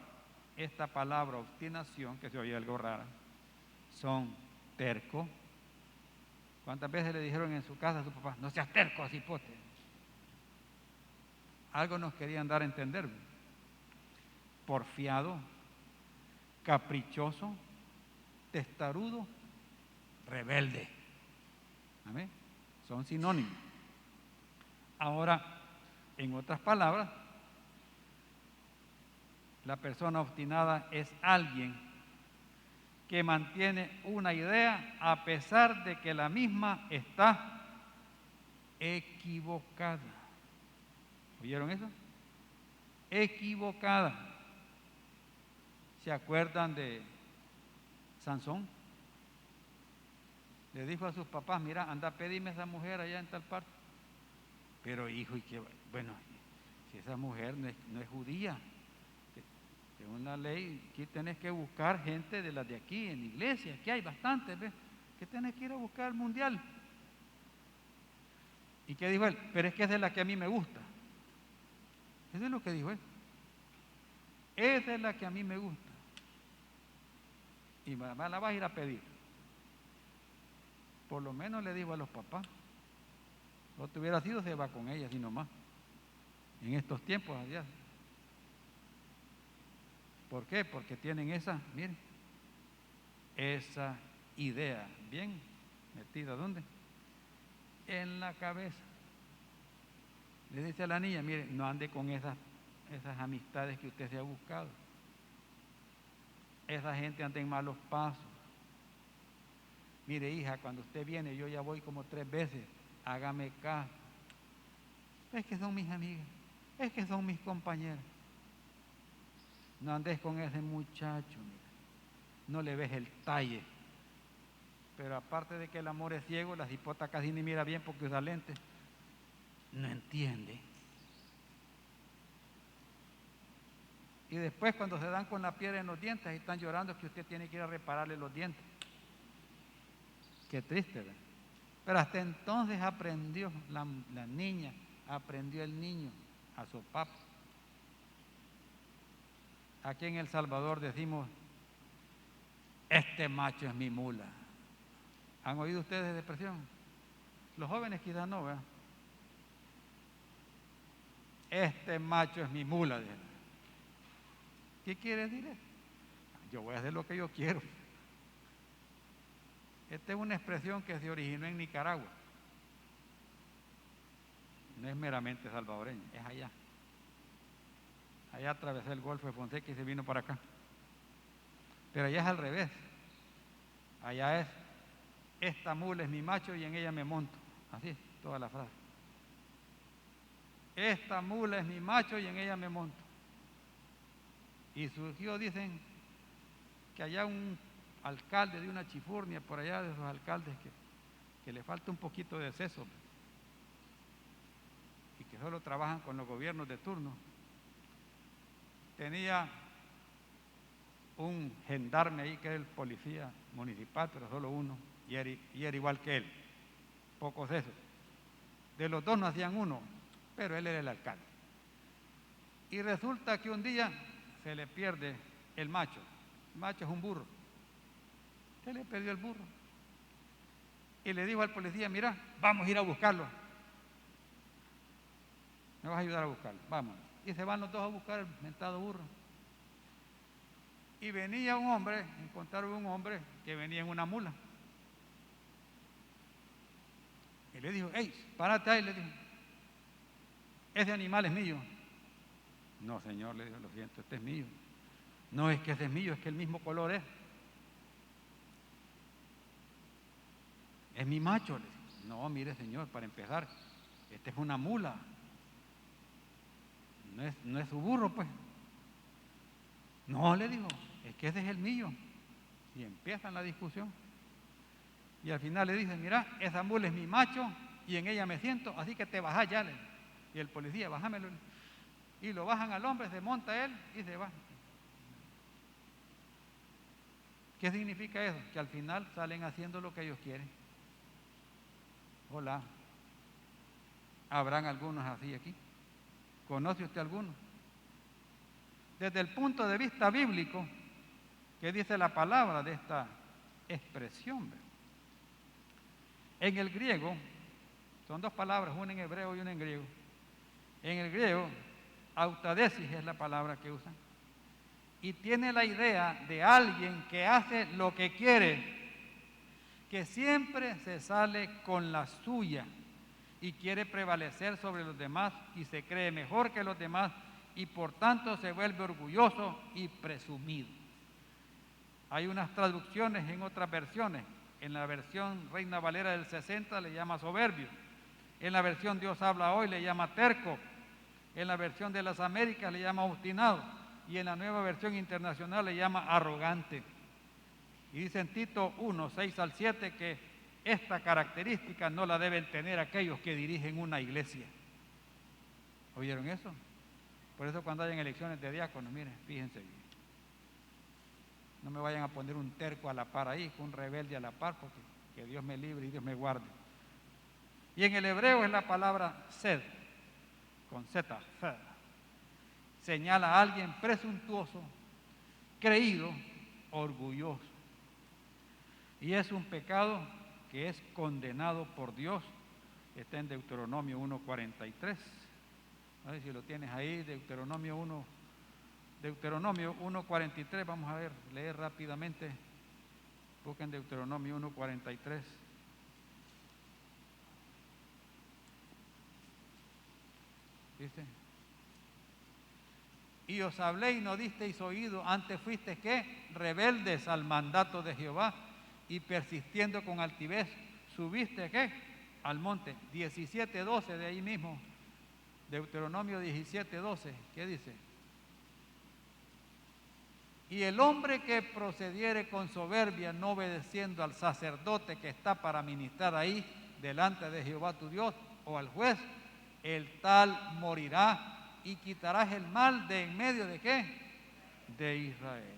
S1: esta palabra obstinación, que se oye algo rara, son terco. ¿Cuántas veces le dijeron en su casa a su papá, no seas terco, cipote? Algo nos querían dar a entender. Porfiado, caprichoso, testarudo, rebelde. ¿Amén? Son sinónimos. Ahora, en otras palabras, la persona obstinada es alguien que mantiene una idea a pesar de que la misma está equivocada. ¿Oyeron eso? Equivocada. ¿Se acuerdan de Sansón? Le dijo a sus papás, mira, anda a pedirme a esa mujer allá en tal parte. Pero hijo, y que, bueno, si esa mujer no es judía, según la ley, aquí tenés que buscar gente de las de aquí, en la iglesia, aquí hay bastantes, ¿ves? Que tenés que ir a buscar al mundial. ¿Y qué dijo él? Pero es que esa es la que a mí me gusta. Eso es lo que dijo él. Esa es la que a mí me gusta. Y la vas a ir a pedir. Por lo menos le dijo a los papás. No te hubiera sido, se va con ella, así nomás. En estos tiempos, allá. ¿Por qué? Porque tienen esa, miren, esa idea bien metida, ¿dónde? En la cabeza. Le dice a la niña, mire, no ande con esas amistades que usted se ha buscado. Esa gente anda en malos pasos. Mire, hija, cuando usted viene, yo ya voy como 3 veces, hágame caso. Es que son mis amigas, es que son mis compañeras. No andes con ese muchacho, mira. No le ves el talle. Pero aparte de que el amor es ciego, la cipota casi ni mira bien porque usa lentes. No entiende. Y después cuando se dan con la piedra en los dientes y están llorando que usted tiene que ir a repararle los dientes. Qué triste, ¿verdad? Pero hasta entonces aprendió la niña, aprendió el niño a su papá. Aquí en El Salvador decimos, este macho es mi mula. ¿Han oído ustedes de expresión? Los jóvenes quizás no, ¿verdad? Este macho es mi mula. ¿Qué quiere decir eso? Yo voy a hacer lo que yo quiero. Esta es una expresión que se originó en Nicaragua. No es meramente salvadoreña, es allá. Allá atravesó el Golfo de Fonseca y se vino para acá. Pero allá es al revés. Allá es, esta mula es mi macho y en ella me monto. Así es, toda la frase. Esta mula es mi macho y en ella me monto. Y surgió, dicen, que allá un alcalde de una chifurnia, por allá de esos alcaldes que le falta un poquito de seso y que solo trabajan con los gobiernos de turno, tenía un gendarme ahí que era el policía municipal, pero solo uno, y era igual que él, pocos esos. De los dos no hacían uno, pero él era el alcalde. Y resulta que un día se le pierde el macho. El macho es un burro. Se le perdió el burro. Y le dijo al policía, mira, vamos a ir a buscarlo. Me vas a ayudar a buscarlo, vamos. Y se van los dos a buscar el mentado burro. Y venía un hombre, encontraron un hombre que venía en una mula. Y le dijo, hey, párate ahí, le dijo. Ese animal es mío. No, señor, le dijo, lo siento, este es mío. No es que ese es mío, es que el mismo color es. Es mi macho, le dijo. No, mire, señor, para empezar, esta es una mula. No es su burro, pues. No, le dijo, es que ese es el mío. Y empiezan la discusión. Y al final le dicen, mira, esa mula es mi macho y en ella me siento, así que te bajás ya. Y el policía, bájamelo. Y lo bajan al hombre, se monta él y se va. ¿Qué significa eso? Que al final salen haciendo lo que ellos quieren. Hola. ¿Habrán algunos así aquí? ¿Conoce usted alguno? Desde el punto de vista bíblico, ¿qué dice la palabra de esta expresión? En el griego, son dos palabras, una en hebreo y una en griego. En el griego, autodesis es la palabra que usan. Y tiene la idea de alguien que hace lo que quiere, que siempre se sale con la suya y quiere prevalecer sobre los demás y se cree mejor que los demás y por tanto se vuelve orgulloso y presumido. Hay unas traducciones en otras versiones. En la versión Reina Valera del 60 le llama soberbio. En la versión Dios habla hoy le llama terco. En la versión de las Américas le llama obstinado. Y en la nueva versión internacional le llama arrogante. Y dice en Tito 1, 6 al 7 que esta característica no la deben tener aquellos que dirigen una iglesia. ¿Oyeron eso? Por eso cuando hayan elecciones de diáconos, miren, fíjense bien. No me vayan a poner un terco a la par ahí, un rebelde a la par, porque que Dios me libre y Dios me guarde. Y en el hebreo es la palabra sed, con Z, sed. Señala a alguien presuntuoso, creído, orgulloso. Y es un pecado que es condenado por Dios. Está en Deuteronomio 1:43. A ver si lo tienes ahí, Deuteronomio 1:43. Vamos a ver, leer rápidamente. Busquen Deuteronomio 1:43. Dice: y os hablé y no disteis oído, antes fuisteis ¿qué? Rebeldes al mandato de Jehová, y persistiendo con altivez, subiste ¿qué? Al monte. 17:12 de ahí mismo, Deuteronomio 17:12, ¿qué dice? Y el hombre que procediere con soberbia, no obedeciendo al sacerdote que está para ministrar ahí, delante de Jehová tu Dios, o al juez, el tal morirá, y quitarás el mal de en medio de ¿qué? De Israel.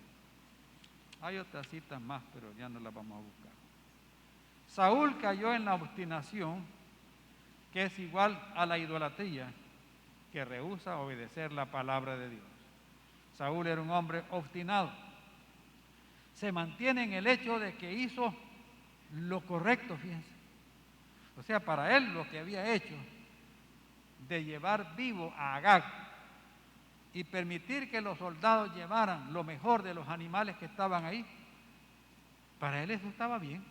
S1: Hay otras citas más, pero ya no las vamos a buscar. Saúl cayó en la obstinación, que es igual a la idolatría, que rehúsa obedecer la palabra de Dios. Saúl era un hombre obstinado. Se mantiene en el hecho de que hizo lo correcto, fíjense. O sea, para él lo que había hecho de llevar vivo a Agag y permitir que los soldados llevaran lo mejor de los animales que estaban ahí, para él eso estaba bien.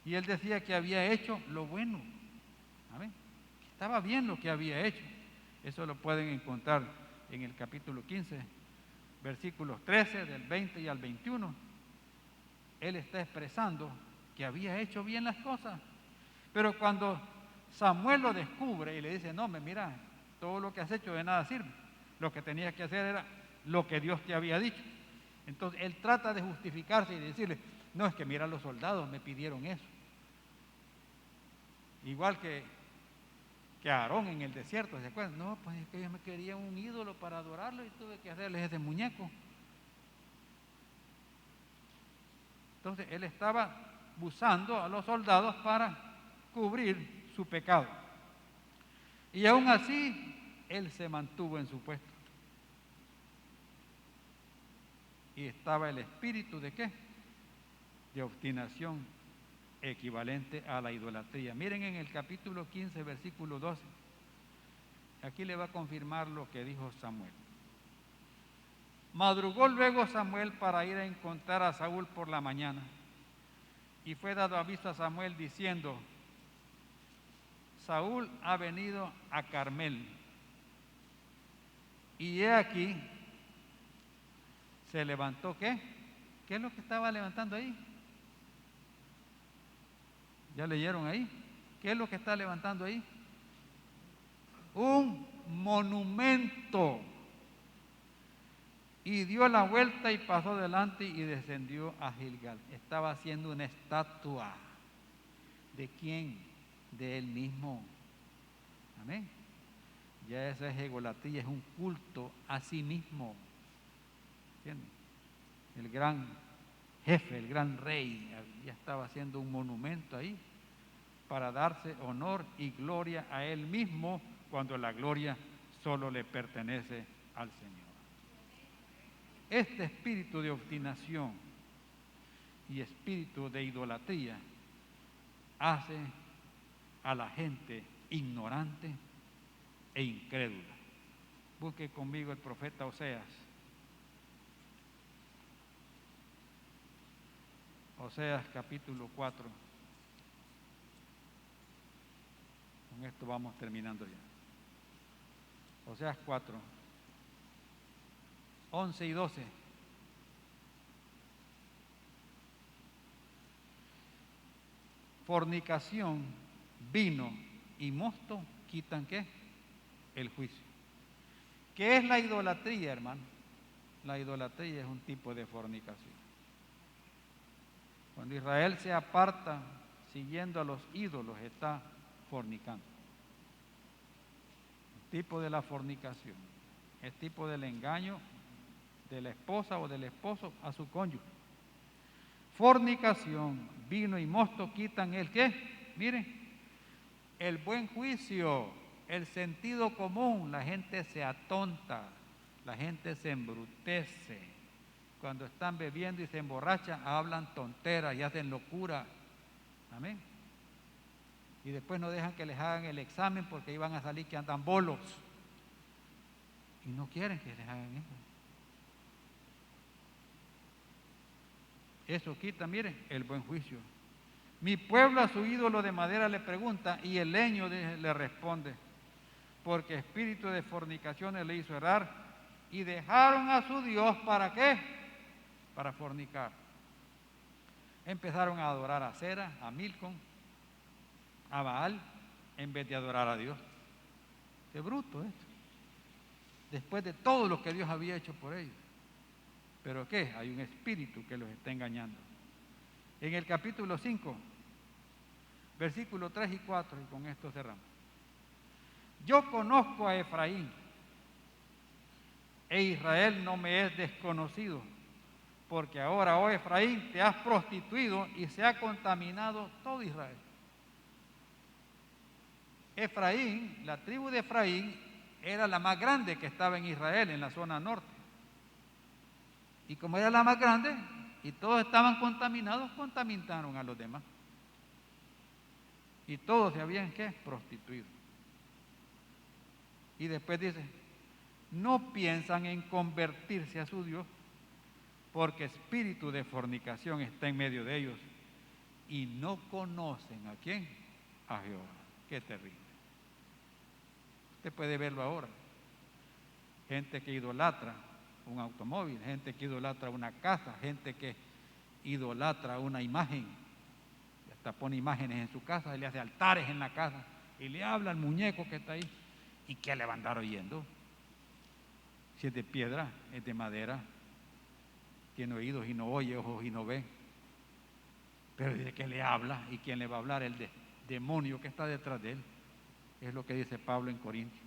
S1: Y él decía que había hecho lo bueno. ¿Saben? Estaba bien lo que había hecho. Eso lo pueden encontrar en el capítulo 15, versículos 13, del 20 y al 21. Él está expresando que había hecho bien las cosas. Pero cuando Samuel lo descubre y le dice: no, mira, todo lo que has hecho de nada sirve. Lo que tenías que hacer era lo que Dios te había dicho. Entonces él trata de justificarse y de decirle: no, es que mira, los soldados me pidieron eso. Igual que Aarón en el desierto, ¿se acuerdan? No, pues es que ellos me querían un ídolo para adorarlo y tuve que hacerles ese muñeco. Entonces él estaba usando a los soldados para cubrir su pecado. Y aún así, él se mantuvo en su puesto. Y estaba el espíritu de ¿qué? De obstinación, equivalente a la idolatría. Miren en el capítulo 15, versículo 12. Aquí le va a confirmar lo que dijo Samuel. Madrugó luego Samuel para ir a encontrar a Saúl por la mañana. Y fue dado aviso a Samuel diciendo: Saúl ha venido a Carmel. Y he aquí, se levantó ¿qué? ¿Qué es lo que estaba levantando ahí? ¿Ya leyeron ahí? ¿Qué es lo que está levantando ahí? Un monumento. Y dio la vuelta y pasó delante y descendió a Gilgal. Estaba haciendo una estatua. ¿De quién? De él mismo. Amén. Ya esa es egolatría, es un culto a sí mismo. ¿Entienden? El gran jefe, el gran rey, ya estaba haciendo un monumento ahí para darse honor y gloria a él mismo, cuando la gloria solo le pertenece al Señor. Este espíritu de obstinación y espíritu de idolatría hace a la gente ignorante, e incrédula. Busque conmigo el profeta Oseas. Oseas capítulo 4. Con esto vamos terminando ya. Oseas 4, 11 y 12. Fornicación, vino y mosto quitan ¿qué? El juicio. ¿Qué es la idolatría, hermano? La idolatría es un tipo de fornicación. Cuando Israel se aparta siguiendo a los ídolos, está fornicando. El tipo de la fornicación es tipo del engaño de la esposa o del esposo a su cónyuge. Fornicación, vino y mosto quitan el ¿qué? Miren, el buen juicio, el sentido común. La gente se atonta, la gente se embrutece. Cuando están bebiendo y se emborrachan, hablan tonteras y hacen locura. Amén. Y después no dejan que les hagan el examen porque iban a salir que andan bolos. Y no quieren que les hagan eso. Eso quita, miren, el buen juicio. Mi pueblo a su ídolo de madera le pregunta y el leño le responde, porque espíritu de fornicaciones le hizo errar y dejaron a su Dios, ¿para qué? Para fornicar. Empezaron a adorar a Cera, a Milcom, a Baal, en vez de adorar a Dios. Qué bruto esto. Después de todo lo que Dios había hecho por ellos. ¿Pero qué? Hay un espíritu que los está engañando. En el capítulo 5, versículos 3 y 4, y con esto cerramos. Yo conozco a Efraín, e Israel no me es desconocido, porque ahora, oh Efraín, te has prostituido y se ha contaminado todo Israel. Efraín, la tribu de Efraín, era la más grande que estaba en Israel, en la zona norte. Y como era la más grande y todos estaban contaminados, contaminaron a los demás. Y todos se habían ¿qué? Prostituido. Y después dice, no piensan en convertirse a su Dios, porque espíritu de fornicación está en medio de ellos y no conocen ¿a quién? A Jehová. Qué terrible. Usted puede verlo ahora. Gente que idolatra un automóvil, gente que idolatra una casa, gente que idolatra una imagen, y hasta pone imágenes en su casa, y le hace altares en la casa, y le habla al muñeco que está ahí. ¿Y qué le va a andar oyendo? Si es de piedra, es de madera, tiene oídos y no oye, ojos y no ve. Pero dice que le habla, y quién le va a hablar, el demonio que está detrás de él. Es lo que dice Pablo en Corintios.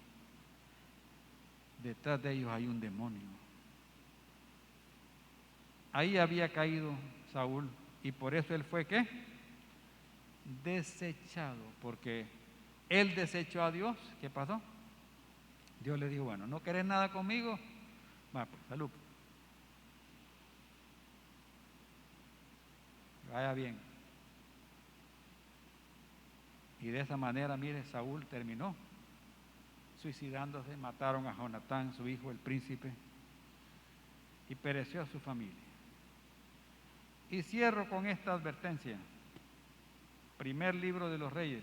S1: Detrás de ellos hay un demonio. Ahí había caído Saúl y por eso él fue ¿qué? Desechado, porque él desechó a Dios. ¿Qué pasó? Dios le dijo, bueno, ¿no querés nada conmigo? Va, pues, salud. Vaya bien. Y de esa manera, mire, Saúl terminó suicidándose, mataron a Jonatán, su hijo, el príncipe, y pereció a su familia. Y cierro con esta advertencia. Primer libro de los Reyes,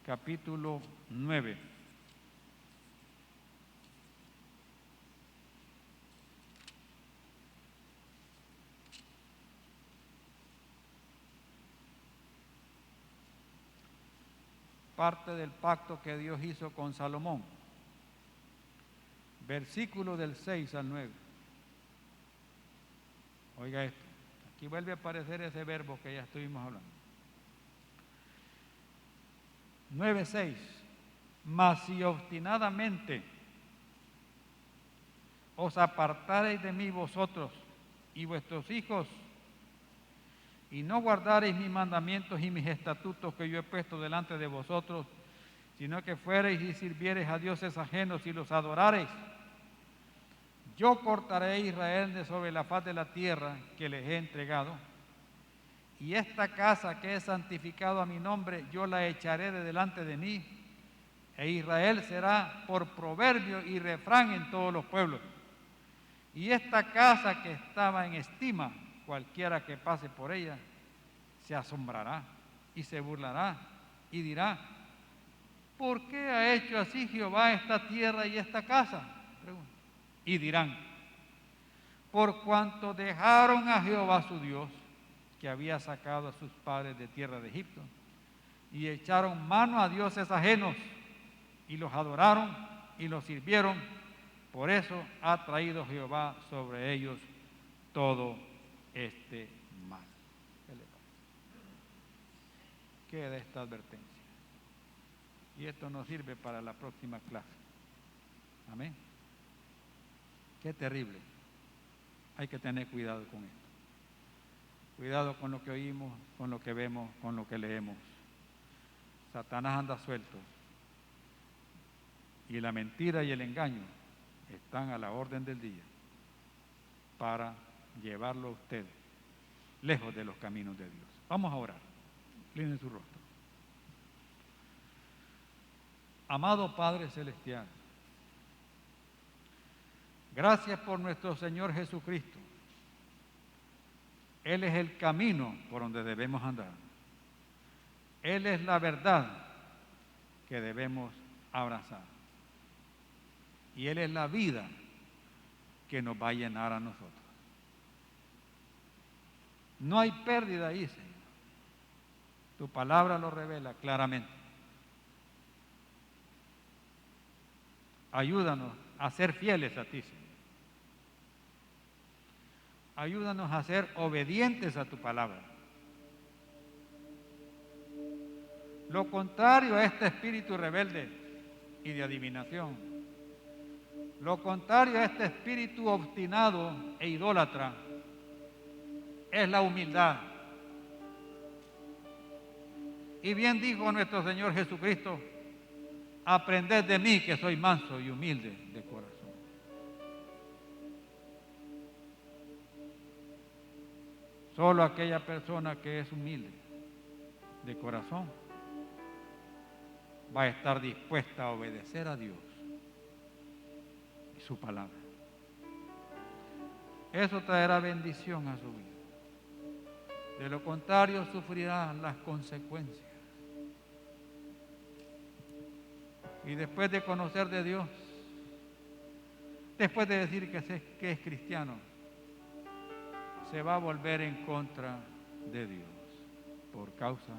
S1: capítulo 9. Parte del pacto que Dios hizo con Salomón. Versículo del 6 al 9. Oiga esto. Aquí vuelve a aparecer ese verbo que ya estuvimos hablando. 9:6. Mas si obstinadamente os apartareis de mí vosotros y vuestros hijos, y no guardareis mis mandamientos y mis estatutos que yo he puesto delante de vosotros, sino que fuereis y sirviereis a dioses ajenos y los adorareis, yo cortaré a Israel de sobre la faz de la tierra que les he entregado, y esta casa que he santificado a mi nombre, yo la echaré de delante de mí, e Israel será por proverbio y refrán en todos los pueblos. Y esta casa que estaba en estima, cualquiera que pase por ella, se asombrará y se burlará y dirá, ¿por qué ha hecho así Jehová esta tierra y esta casa? Y dirán, por cuanto dejaron a Jehová su Dios, que había sacado a sus padres de tierra de Egipto, y echaron mano a dioses ajenos, y los adoraron y los sirvieron. Por eso ha traído Jehová sobre ellos todo este mal. ¿Qué le parece? Queda esta advertencia. Y esto nos sirve para la próxima clase. Amén. Qué terrible. Hay que tener cuidado con esto. Cuidado con lo que oímos, con lo que vemos, con lo que leemos. Satanás anda suelto. Y la mentira y el engaño están a la orden del día para llevarlo a usted lejos de los caminos de Dios. Vamos a orar. Inclinen su rostro. Amado Padre Celestial, gracias por nuestro Señor Jesucristo. Él es el camino por donde debemos andar. Él es la verdad que debemos abrazar. Y Él es la vida que nos va a llenar a nosotros. No hay pérdida ahí, Señor. Tu palabra lo revela claramente. Ayúdanos a ser fieles a ti, Señor. Ayúdanos a ser obedientes a tu palabra. Lo contrario a este espíritu rebelde y de adivinación, lo contrario a este espíritu obstinado e idólatra, es la humildad. Y bien dijo nuestro Señor Jesucristo, aprended de mí que soy manso y humilde de corazón. Solo aquella persona que es humilde de corazón va a estar dispuesta a obedecer a Dios y su palabra. Eso traerá bendición a su vida. De lo contrario, sufrirá las consecuencias. Y después de conocer de Dios, después de decir que es cristiano, se va a volver en contra de Dios por causa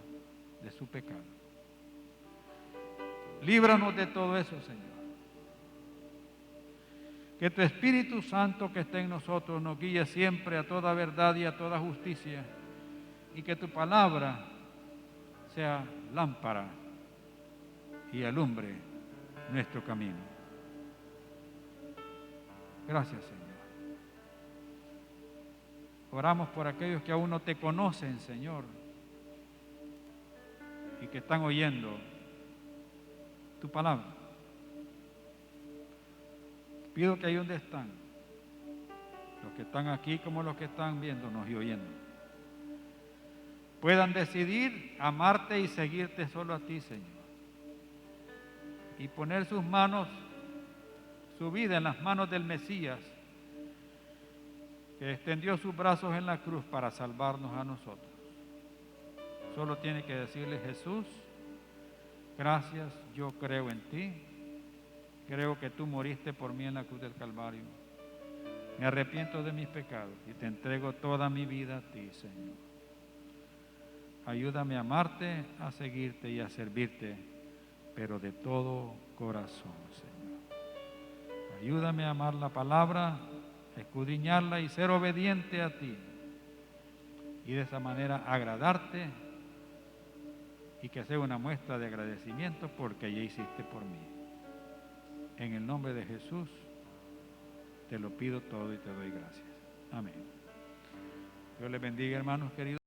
S1: de su pecado. Líbranos de todo eso, Señor. Que tu Espíritu Santo que está en nosotros nos guíe siempre a toda verdad y a toda justicia, y que tu palabra sea lámpara y alumbre nuestro camino. Gracias, Señor. Oramos por aquellos que aún no te conocen, Señor, y que están oyendo tu palabra. Pido que ahí donde están, los que están aquí como los que están viéndonos y oyendo, puedan decidir amarte y seguirte solo a ti, Señor, y poner sus manos, su vida en las manos del Mesías, que extendió sus brazos en la cruz para salvarnos a nosotros. Solo tiene que decirle: Jesús, gracias, yo creo en ti, creo que tú moriste por mí en la cruz del Calvario, me arrepiento de mis pecados y te entrego toda mi vida a ti, Señor. Ayúdame a amarte, a seguirte y a servirte, pero de todo corazón, Señor. Ayúdame a amar la palabra, a escudriñarla y ser obediente a ti, y de esa manera agradarte, y que sea una muestra de agradecimiento porque ya hiciste por mí. En el nombre de Jesús te lo pido todo y te doy gracias. Amén. Dios les bendiga, hermanos queridos.